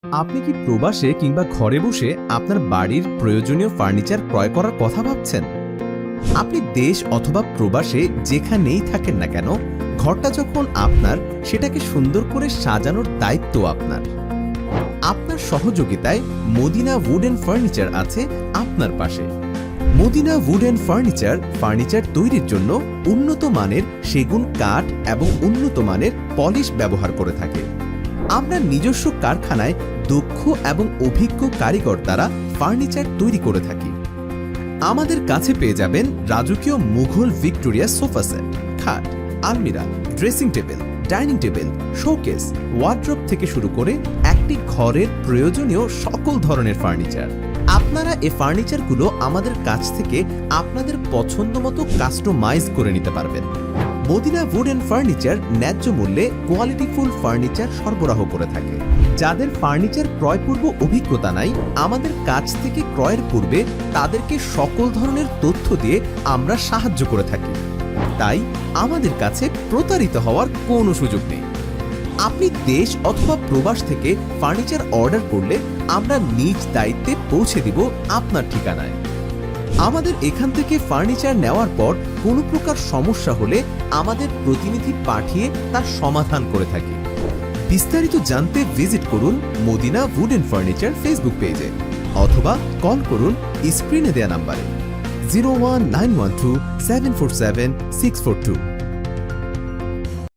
আপনি কি প্রবাসে কিংবা ঘরে বসে আপনার বাড়ির প্রয়োজনীয় ফার্নিচার ক্রয় করার কথা ভাবছেন? আপনি দেশ অথবা প্রবাসে যেখানেই থাকেন না কেন, ঘরটা যখন আপনার, সেটাকে সুন্দর করে সাজানোর দায়িত্ব আপনার। আপনার সহযোগিতায় মদিনা উড অ্যান্ড ফার্নিচার আছে আপনার পাশে। মদিনা উড অ্যান্ড ফার্নিচার তৈরির জন্য উন্নত মানের সেগুন কাঠ এবং উন্নত মানের পলিশ ব্যবহার করে থাকে। আমরা নিজস্ব কারখানায় দক্ষ এবং অভিজ্ঞ কারিগর দ্বারা ফার্নিচার তৈরি করে থাকি। আমাদের কাছে পেয়ে যাবেন রাজকীয় মুঘল ভিক্টোরিয়া সোফা সেট, খাট, আলমিরা, dressing table, dining table, showcase, wardrobe থেকে শুরু করে একটি ঘরের প্রয়োজনীয় সকল ধরনের ফার্নিচার। আপনারা এই ফার্নিচারগুলো আমাদের কাছ থেকে আপনাদের পছন্দ মতো কাস্টমাইজ করে নিতে পারবেন। মদিনা উড অ্যান্ড ফার্নিচার ন্যায্য মূল্যে কোয়ালিটিফুল ফার্নিচার সরবরাহ করে থাকে। যাদের ফার্নিচার ক্রয় পূর্ব অভিজ্ঞতা নাই, আমাদের কাছ থেকে ক্রয়ের পূর্বে তাদেরকে সকল ধরনের তথ্য দিয়ে আমরা সাহায্য করে থাকি। তাই আমাদের কাছে প্রতারিত হওয়ার কোনো সুযোগ নেই। আপনি দেশ অথবা প্রবাস থেকে ফার্নিচার অর্ডার করলে আমরা নিজ দায়িত্বে পৌঁছে দিব আপনার ঠিকানায়। আমাদের এখান থেকে ফার্নিচার নেওয়ার পর কোনো প্রকার সমস্যা হলে আমাদের প্রতিনিধি পাঠিয়ে তার সমাধান করে থাকি। বিস্তারিত জানতে ভিজিট করুন Madina wood and furniture Facebook পেজে অথবা কল করুন স্ক্রিনে দেয়া নাম্বারে 01912 747 642।